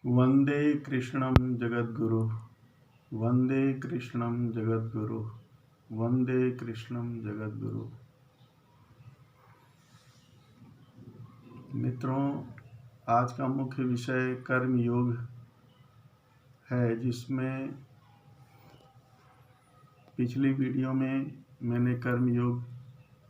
वंदे कृष्णं जगद्गुरु वंदे कृष्णं जगद्गुरु वंदे कृष्णं जगद्गुरु। मित्रों, आज का मुख्य विषय कर्म योग है, जिसमें पिछली वीडियो में मैंने कर्म योग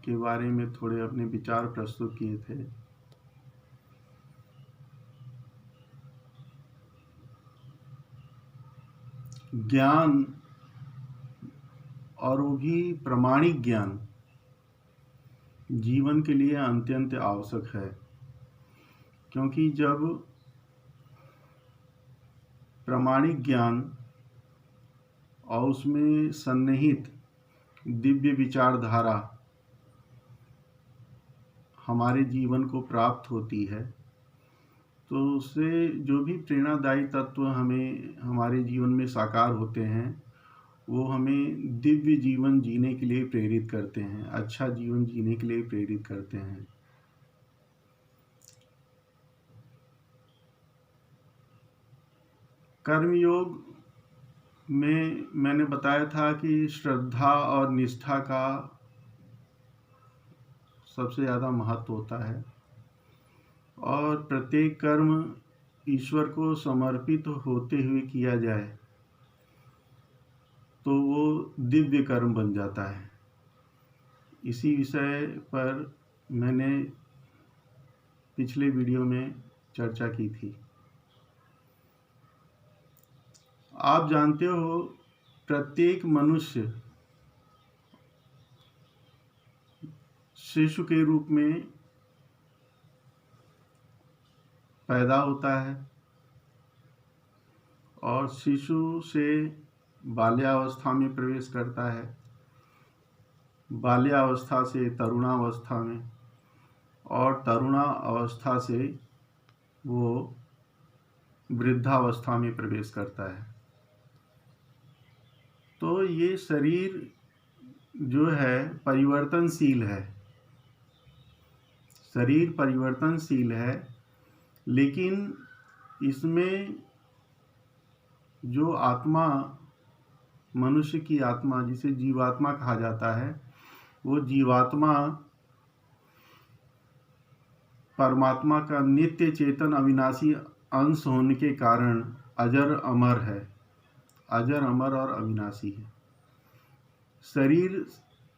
के बारे में थोड़े अपने विचार प्रस्तुत किए थे। ज्ञान, और वो भी प्रामाणिक ज्ञान, जीवन के लिए अत्यंत आवश्यक है, क्योंकि जब प्रामाणिक ज्ञान और उसमें सन्निहित दिव्य विचारधारा हमारे जीवन को प्राप्त होती है, तो उससे जो भी प्रेरणादायी तत्व हमें हमारे जीवन में साकार होते हैं, वो हमें दिव्य जीवन जीने के लिए प्रेरित करते हैं, अच्छा जीवन जीने के लिए प्रेरित करते हैं। कर्मयोग में मैंने बताया था कि श्रद्धा और निष्ठा का सबसे ज़्यादा महत्व होता है, और प्रत्येक कर्म ईश्वर को समर्पित होते हुए किया जाए तो वो दिव्य कर्म बन जाता है। इसी विषय पर मैंने पिछले वीडियो में चर्चा की थी। आप जानते हो, प्रत्येक मनुष्य शिशु के रूप में पैदा होता है, और शिशु से बाल्यावस्था में प्रवेश करता है, बाल्यावस्था से तरुणावस्था में, और तरुणावस्था से वो वृद्धावस्था में प्रवेश करता है। तो ये शरीर जो है परिवर्तनशील है, शरीर परिवर्तनशील है, लेकिन इसमें जो आत्मा, मनुष्य की आत्मा, जिसे जीवात्मा कहा जाता है, वो जीवात्मा परमात्मा का नित्य चेतन अविनाशी अंश होने के कारण अजर अमर है, अजर अमर और अविनाशी है। शरीर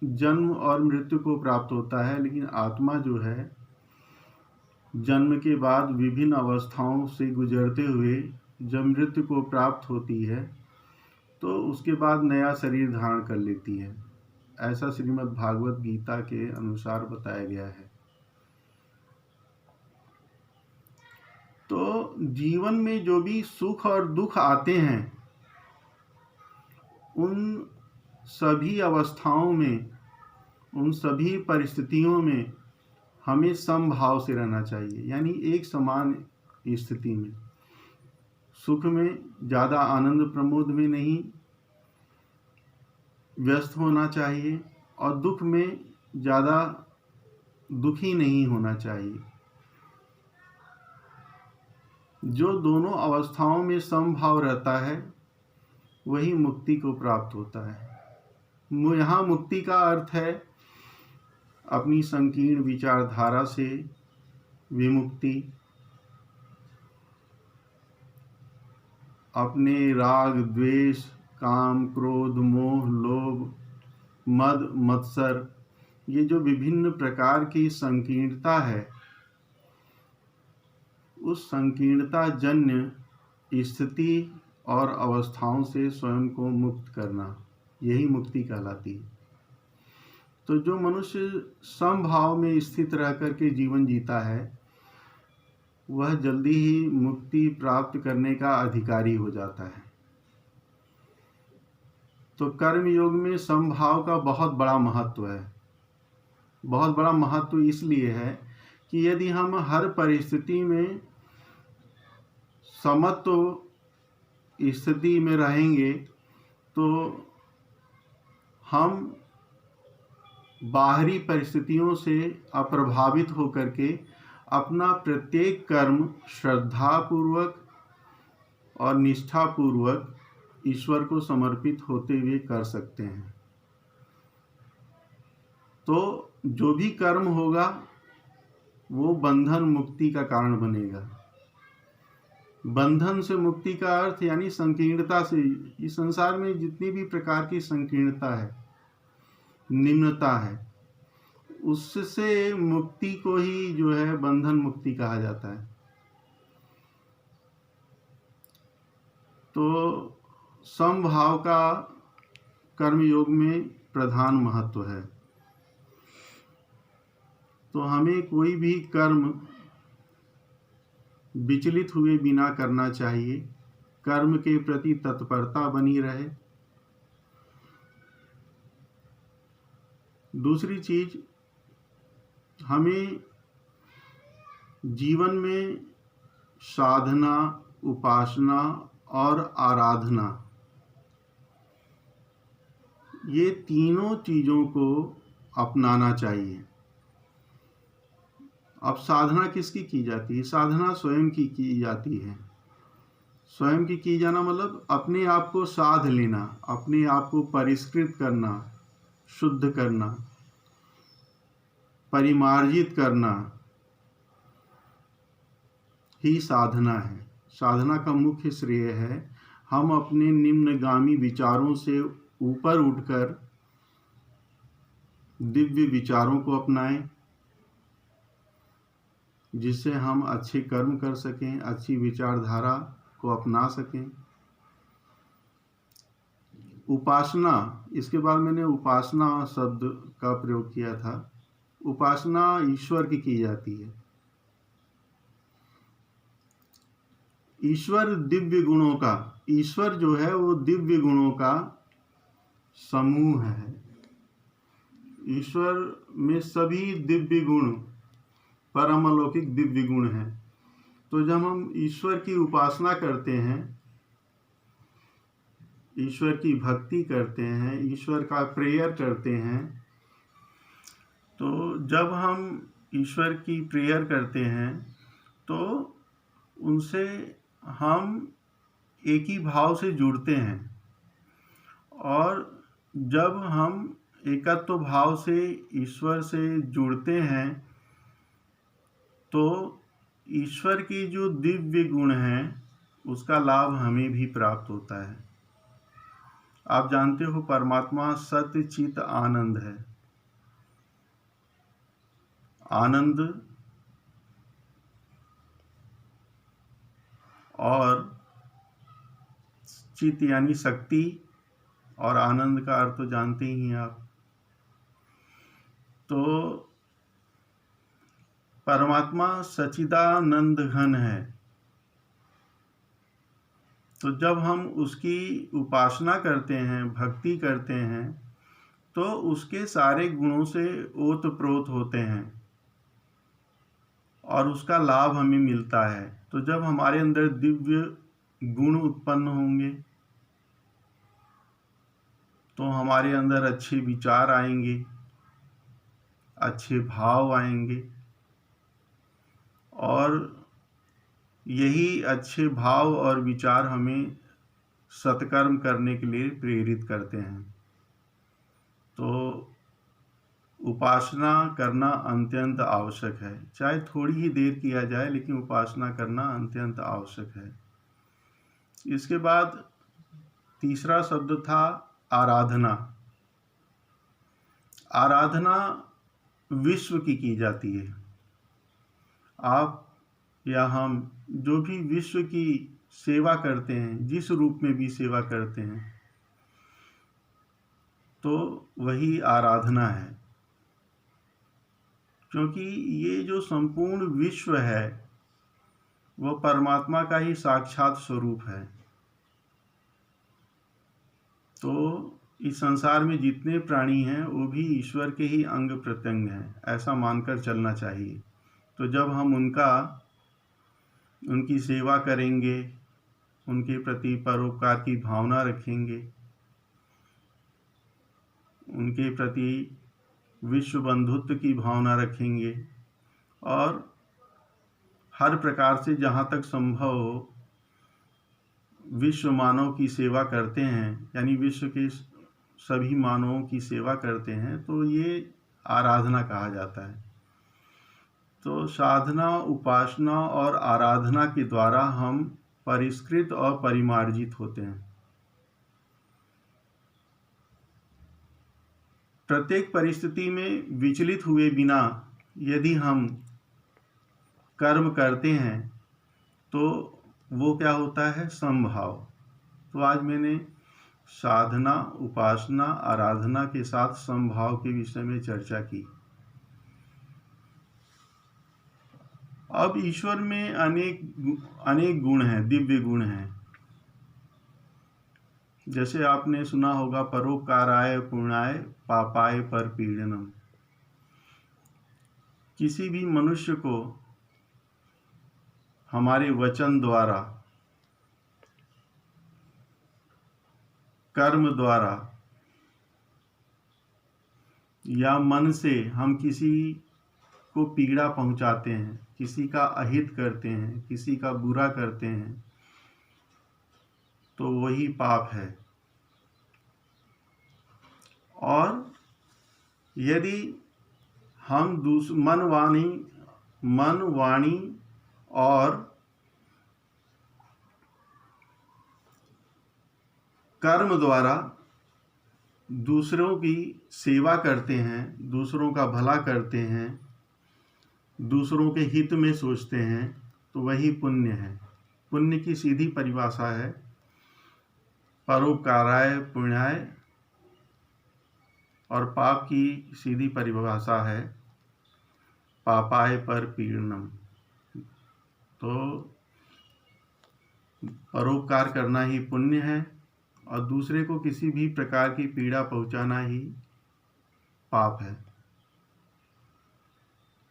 जन्म और मृत्यु को प्राप्त होता है, लेकिन आत्मा जो है जन्म के बाद विभिन्न अवस्थाओं से गुजरते हुए जब मृत्यु को प्राप्त होती है, तो उसके बाद नया शरीर धारण कर लेती है। ऐसा श्रीमद् भागवत गीता के अनुसार बताया गया है। तो जीवन में जो भी सुख और दुख आते हैं, उन सभी अवस्थाओं में, उन सभी परिस्थितियों में हमें समभाव से रहना चाहिए, यानी एक समान स्थिति में। सुख में ज़्यादा आनंद प्रमोद में नहीं व्यस्त होना चाहिए, और दुख में ज़्यादा दुखी नहीं होना चाहिए। जो दोनों अवस्थाओं में समभाव रहता है, वही मुक्ति को प्राप्त होता है। यहाँ मुक्ति का अर्थ है अपनी संकीर्ण विचारधारा से विमुक्ति, अपने राग द्वेष काम क्रोध मोह लोभ मद मत्सर, ये जो विभिन्न प्रकार की संकीर्णता है, उस संकीर्णता जन्य स्थिति और अवस्थाओं से स्वयं को मुक्त करना, यही मुक्ति कहलाती है। तो जो मनुष्य समभाव में स्थित रह करके जीवन जीता है, वह जल्दी ही मुक्ति प्राप्त करने का अधिकारी हो जाता है। तो कर्म योग में समभाव का बहुत बड़ा महत्व है। बहुत बड़ा महत्व इसलिए है कि यदि हम हर परिस्थिति में समत्व स्थिति में रहेंगे, तो हम बाहरी परिस्थितियों से अप्रभावित होकर के अपना प्रत्येक कर्म श्रद्धापूर्वक और निष्ठापूर्वक ईश्वर को समर्पित होते हुए कर सकते हैं। तो जो भी कर्म होगा वो बंधन मुक्ति का कारण बनेगा। बंधन से मुक्ति का अर्थ यानी संकीर्णता से, इस संसार में जितनी भी प्रकार की संकीर्णता है, निम्नता है, उससे मुक्ति को ही जो है बंधन मुक्ति कहा जाता है। तो समभाव का कर्मयोग में प्रधान महत्व है। तो हमें कोई भी कर्म विचलित हुए बिना करना चाहिए, कर्म के प्रति तत्परता बनी रहे। दूसरी चीज, हमें जीवन में साधना, उपासना और आराधना, ये तीनों चीजों को अपनाना चाहिए। अब साधना किसकी की जाती है? साधना स्वयं की जाती है। स्वयं की जाना मतलब अपने आप को साध लेना, अपने आप को परिष्कृत करना, शुद्ध करना, परिमार्जित करना ही साधना है। साधना का मुख्य श्रेय है हम अपने निम्नगामी विचारों से ऊपर उठकर दिव्य विचारों को अपनाएं, जिससे हम अच्छे कर्म कर सकें, अच्छी विचारधारा को अपना सकें। उपासना, इसके बाद मैंने उपासना शब्द का प्रयोग किया था। उपासना ईश्वर की जाती है। ईश्वर दिव्य गुणों का, ईश्वर जो है वो दिव्य गुणों का समूह है। ईश्वर में सभी दिव्य गुण, परम अलौकिक दिव्य गुण हैं। तो जब हम ईश्वर की उपासना करते हैं, ईश्वर की भक्ति करते हैं, ईश्वर का प्रेयर करते हैं, तो जब हम ईश्वर की प्रेयर करते हैं तो उनसे हम एक ही भाव से जुड़ते हैं। और जब हम एकत्व भाव से ईश्वर से जुड़ते हैं तो ईश्वर की जो दिव्य गुण हैं उसका लाभ हमें भी प्राप्त होता है। आप जानते हो परमात्मा सत्य चित आनंद है। आनंद और चित यानी शक्ति, और आनंद का अर्थ तो जानते ही हैं आप। तो परमात्मा सच्चिदानंद घन है। तो जब हम उसकी उपासना करते हैं, भक्ति करते हैं, तो उसके सारे गुणों से ओतप्रोत होते हैं और उसका लाभ हमें मिलता है। तो जब हमारे अंदर दिव्य गुण उत्पन्न होंगे तो हमारे अंदर अच्छे विचार आएंगे, अच्छे भाव आएंगे, और यही अच्छे भाव और विचार हमें सत्कर्म करने के लिए प्रेरित करते हैं। तो उपासना करना अत्यंत आवश्यक है। चाहे थोड़ी ही देर किया जाए, लेकिन उपासना करना अत्यंत आवश्यक है। इसके बाद तीसरा शब्द था आराधना। आराधना विश्व की जाती है। आप या हम जो भी विश्व की सेवा करते हैं, जिस रूप में भी सेवा करते हैं, तो वही आराधना है। क्योंकि ये जो संपूर्ण विश्व है वह परमात्मा का ही साक्षात स्वरूप है। तो इस संसार में जितने प्राणी हैं वो भी ईश्वर के ही अंग प्रत्यंग हैं, ऐसा मानकर चलना चाहिए। तो जब हम उनकी सेवा करेंगे, उनके प्रति परोपकार की भावना रखेंगे, उनके प्रति विश्व बंधुत्व की भावना रखेंगे, और हर प्रकार से जहाँ तक संभव हो विश्व मानव की सेवा करते हैं, यानी विश्व के सभी मानवों की सेवा करते हैं, तो ये आराधना कहा जाता है। तो साधना, उपासना और आराधना के द्वारा हम परिष्कृत और परिमार्जित होते हैं। प्रत्येक परिस्थिति में विचलित हुए बिना यदि हम कर्म करते हैं तो वो क्या होता है? समभाव। तो आज मैंने साधना, उपासना, आराधना के साथ समभाव के विषय में चर्चा की। अब ईश्वर में अनेक गुण हैं, दिव्य गुण हैं। जैसे आपने सुना होगा, परोपकाराय पुण्याय पापाय परपीड़नम। किसी भी मनुष्य को हमारे वचन द्वारा, कर्म द्वारा या मन से हम किसी को पीड़ा पहुंचाते हैं, किसी का अहित करते हैं, किसी का बुरा करते हैं, तो वही पाप है। और यदि हम मन, वाणी और कर्म द्वारा दूसरों की सेवा करते हैं, दूसरों का भला करते हैं, दूसरों के हित में सोचते हैं, तो वही पुण्य है। पुण्य की सीधी परिभाषा है परोपकाराय पुण्याय, और पाप की सीधी परिभाषा है पापाय परपीड़नम। तो परोपकार करना ही पुण्य है और दूसरे को किसी भी प्रकार की पीड़ा पहुंचाना ही पाप है।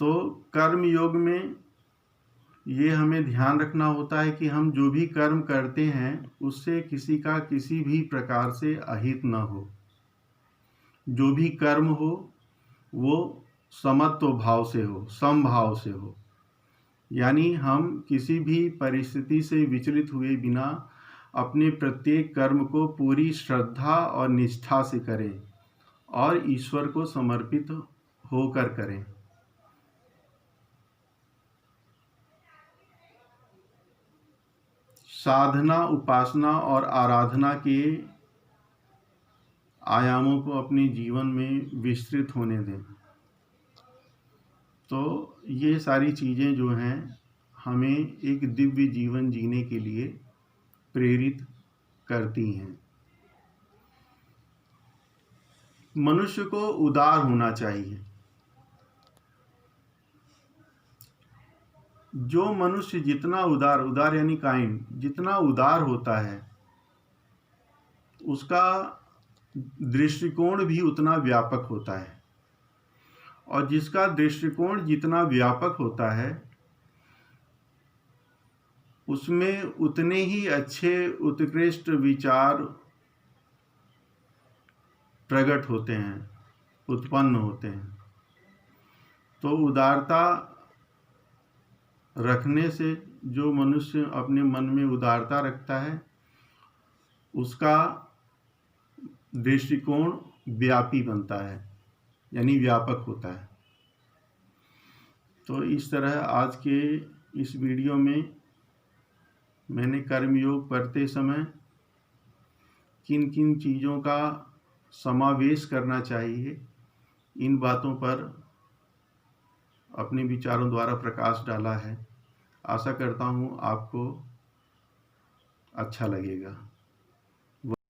तो कर्म योग में ये हमें ध्यान रखना होता है कि हम जो भी कर्म करते हैं उससे किसी का किसी भी प्रकार से अहित न हो। जो भी कर्म हो वो समत्व भाव से हो, समभाव से हो। यानी हम किसी भी परिस्थिति से विचलित हुए बिना अपने प्रत्येक कर्म को पूरी श्रद्धा और निष्ठा से करें और ईश्वर को समर्पित होकर करें। साधना, उपासना और आराधना के आयामों को अपने जीवन में विस्तृत होने दें। तो ये सारी चीज़ें जो हैं हमें एक दिव्य जीवन जीने के लिए प्रेरित करती हैं। मनुष्य को उदार होना चाहिए। जो मनुष्य जितना उदार यानी काइंड, जितना उदार होता है उसका दृष्टिकोण भी उतना व्यापक होता है, और जिसका दृष्टिकोण जितना व्यापक होता है उसमें उतने ही अच्छे उत्कृष्ट विचार प्रकट होते हैं, उत्पन्न होते हैं। तो उदारता रखने से, जो मनुष्य अपने मन में उदारता रखता है उसका दृष्टिकोण व्यापी बनता है, यानी व्यापक होता है। तो इस तरह आज के इस वीडियो में मैंने कर्मयोग करते समय किन किन चीज़ों का समावेश करना चाहिए, इन बातों पर अपने विचारों द्वारा प्रकाश डाला है। आशा करता हूँ आपको अच्छा लगेगा।